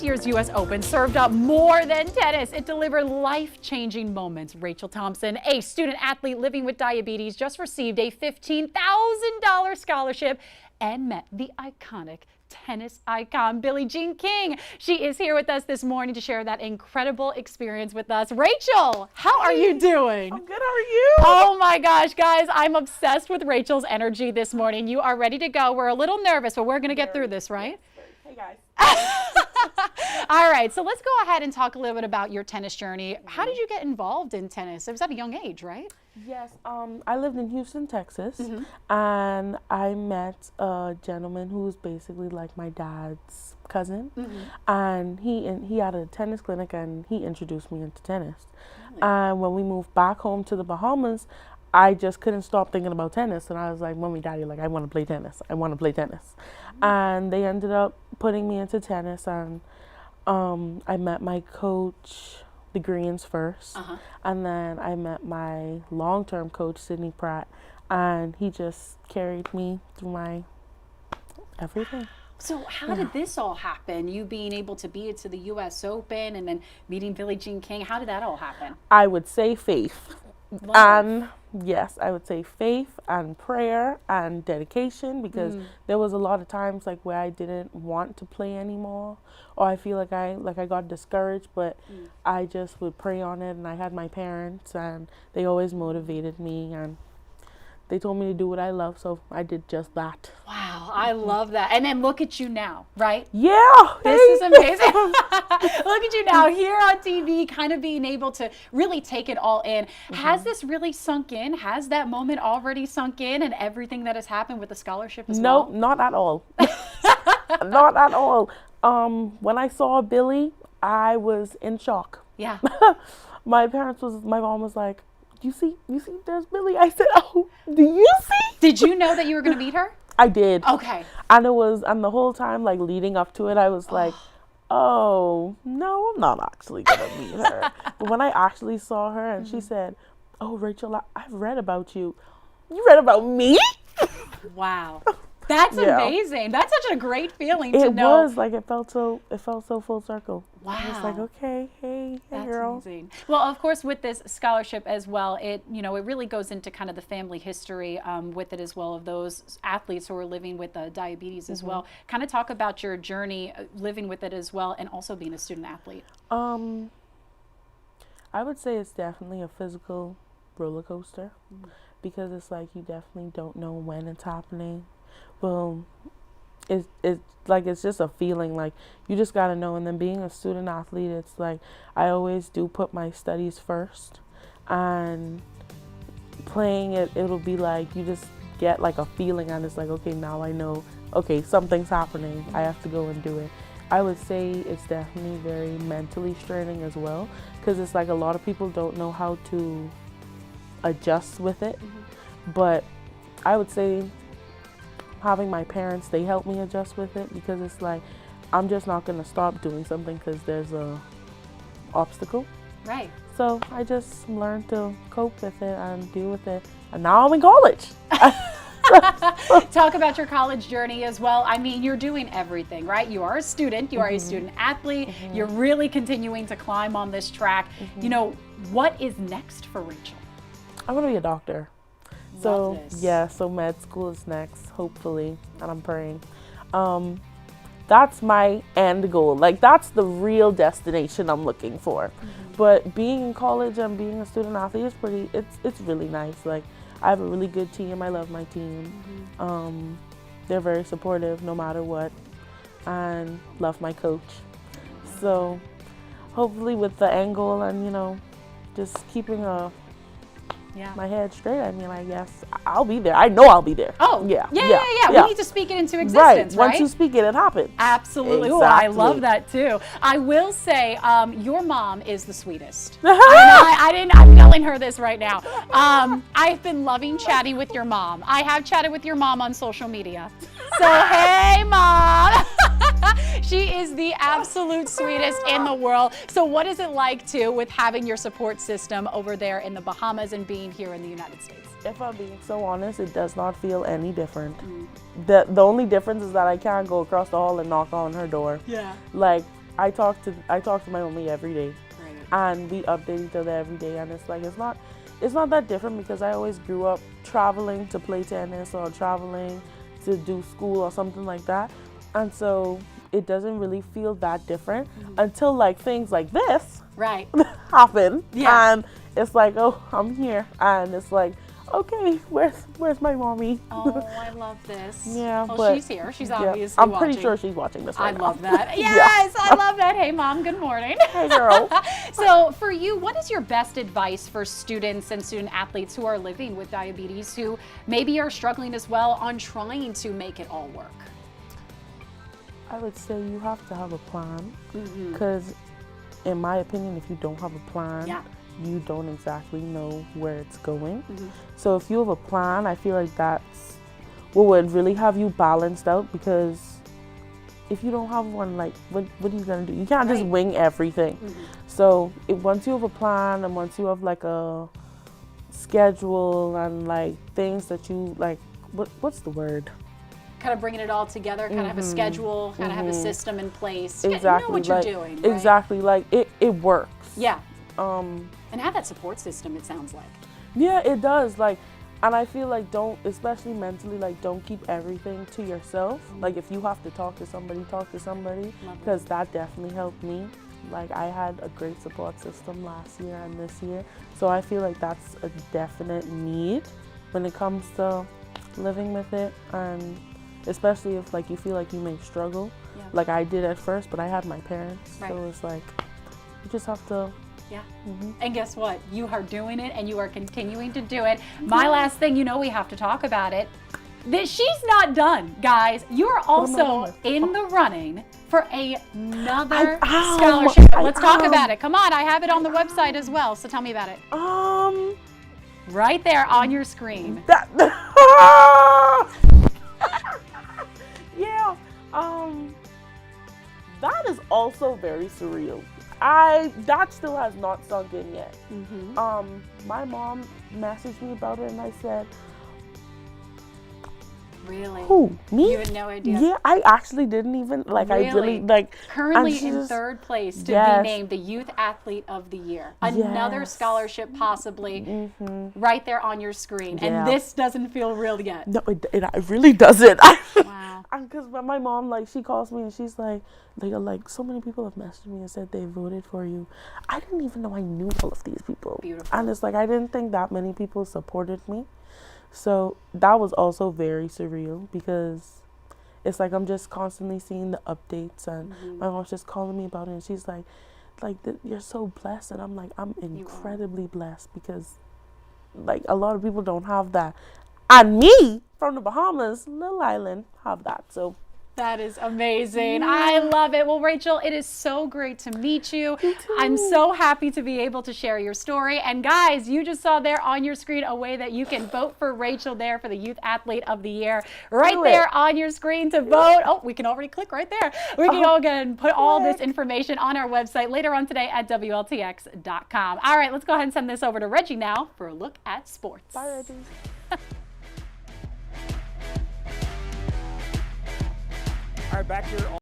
This year's U.S. Open served up more than tennis. It delivered life-changing moments. Rachel Thompson, a student athlete living with diabetes, just received a $15,000 scholarship and met the iconic tennis icon, Billie Jean King. She is here with us this morning to share that incredible experience with us. Rachel, how are you doing? I'm good, how are you? Oh my gosh, guys, I'm obsessed with Rachel's energy this morning. You are ready to go. We're a little nervous, but we're going to get through this, right? Hey guys. All right, so let's go ahead and talk a little bit about your tennis journey. How did you get involved in tennis? It was at a young age, right? Yes, I lived in Houston, Texas, and I met a gentleman who was basically like my dad's cousin, and he had a tennis clinic, and he introduced me into tennis. Really? And when we moved back home to the Bahamas, I just couldn't stop thinking about tennis, and I was like, Mommy, Daddy, like, I want to play tennis. I want to play tennis. And they ended up putting me into tennis, and I met my coach, the Greens, first, and then I met my long-term coach, Sydney Pratt, and he just carried me through my everything. So how did this all happen? You being able to be to the U.S. Open and then meeting Billie Jean King, how did that all happen? I would say faith. Love. And yes, I would say faith and prayer and dedication, because there was a lot of times like where I didn't want to play anymore, or I feel like I got discouraged, but I just would pray on it, and I had my parents and they always motivated me, and they told me to do what I love, so I did just that. Wow, I love that. And then look at you now, right? Yeah. This is amazing. Look at you now here on TV, kind of being able to really take it all in. Has this really sunk in? Has that moment already sunk in, and everything that has happened with the scholarship as well? No, not at all. Not at all. When I saw Billie, I was in shock. Yeah. My mom was like, you see, there's Billie. I said, oh, do you see? Did you know that you were going to meet her? I did. Okay. And the whole time, like, leading up to it, I was like, oh, no, I'm not actually going to meet her. But when I actually saw her and she said, oh, Rachel, I've read about you. You read about me? Wow. That's amazing. That's such a great feeling to know. It was like, it felt so full circle. Wow. I was like, okay, hey girl. That's amazing. Well, of course, with this scholarship as well, it really goes into kind of the family history with it as well, of those athletes who are living with diabetes as well. Kind of talk about your journey living with it as well, and also being a student athlete. I would say it's definitely a physical roller coaster, because it's like you definitely don't know when it's happening. Well, it's just a feeling, like you just gotta know. And then being a student athlete, it's like I always do put my studies first, and playing it'll be like you just get like a feeling, and it's like, okay, now I know, okay, something's happening, I have to go and do it. I would say it's definitely very mentally straining as well, because it's like a lot of people don't know how to adjust with it. But I would say having my parents, they help me adjust with it, because it's like I'm just not going to stop doing something because there's a obstacle. Right. So I just learned to cope with it and deal with it, and now I'm in college. Talk about your college journey as well. I mean, you're doing everything, right? You are a student, you are a student athlete, you're really continuing to climb on this track. You know, what is next for Rachel? I'm going to be a doctor. So yeah, so med school is next, hopefully, and I'm praying. That's my end goal. Like, that's the real destination I'm looking for. But being in college and being a student athlete is it's really nice. Like, I have a really good team. I love my team. They're very supportive no matter what, and love my coach. So hopefully with the end goal and just keeping my head straight, I mean, I guess I'll be there. I know I'll be there. Oh, yeah. We need to speak it into existence, right? Once you speak it, it happens. Absolutely. Exactly. Oh, I love that too. I will say, your mom is the sweetest. I'm telling her this right now. I've been loving chatting with your mom. I have chatted with your mom on social media. So, hey, Mom. She is the absolute sweetest in the world. So what is it like too with having your support system over there in the Bahamas and being here in the United States? If I'm being so honest, it does not feel any different. The only difference is that I can't go across the hall and knock on her door. Yeah. Like, I talk to my mommy every day, Right. and we update each other every day, and it's like it's not that different because I always grew up traveling to play tennis or traveling to do school or something like that, and so it doesn't really feel that different until like things like this Right. happen, Yeah. and it's like, oh, I'm here, and it's like, okay, where's my mommy? Oh, I love this. Yeah, well, but she's here. She's yeah, obviously I'm watching. pretty sure she's watching this I right now. love that. Yeah. Yes, I love that. Hey, Mom, good morning. Hey, girl. So for you, what is your best advice for students and student athletes who are living with diabetes, who maybe are struggling as well on trying to make it all work? I would say you have to have a plan, because in my opinion, if you don't have a plan, Yeah. you don't exactly know where it's going. So if you have a plan, I feel like that's what would really have you balanced out, because if you don't have one, like, what are you gonna do? You can't just Right. wing everything. So once you have a plan, and once you have like a schedule and like things that you like, what's the word? Kind of bringing it all together, kind of have a schedule, kind of have a system in place. Exactly. You know what you're like, doing, right? Exactly. Like it works. Yeah. Um, And have that support system, it sounds like. Yeah, it does. Like, and I feel like don't, especially mentally, like don't keep everything to yourself. Like if you have to talk to somebody, because that definitely helped me. Like I had a great support system last year and this year. So I feel like that's a definite need when it comes to living with it, and especially if like you feel like you may struggle. Yeah. Like I did at first, but I had my parents. Right. So it's like you just have to. Yeah. And guess what? You are doing it, and you are continuing to do it. My last thing, you know, we have to talk about it. She's not done, guys. You are also in the running for another scholarship. Let's talk about it. Come on, I have it on the website as well. So tell me about it. Right there on your screen. Yeah. That is also very surreal. That still has not sunk in yet. My mom messaged me about it, and I said, Really? "Who? Me? You had no idea? Yeah, I actually didn't even like. Really? I really like. Currently and in she's- third place to be Yes. named the Youth Athlete of the Year. Another Yes. scholarship possibly right there on your screen. Yeah. And this doesn't feel real yet. No, it really doesn't. Wow. Because my mom, like, she calls me and she's like, so many people have messaged me and said they voted for you. I didn't even know I knew all of these people. Beautiful. And it's like, I didn't think that many people supported me. So that was also very surreal, because it's like I'm just constantly seeing the updates, and my mom's just calling me about it, and she's like, you're so blessed. And I'm like, I'm incredibly blessed, because like a lot of people don't have that. And me from the Bahamas, little island, have that. So That is amazing. I love it. Well, Rachel, it is so great to meet you. I'm so happy to be able to share your story. And guys, you just saw there on your screen a way that you can vote for Rachel there for the Youth Athlete of the Year. Right there on your screen to vote. Oh, we can already click right there. We can go ahead and put all this information on our website later on today at WLTX.com. All right, let's go ahead and send this over to Reggie now for a look at sports. bye, Reggie. All right, back here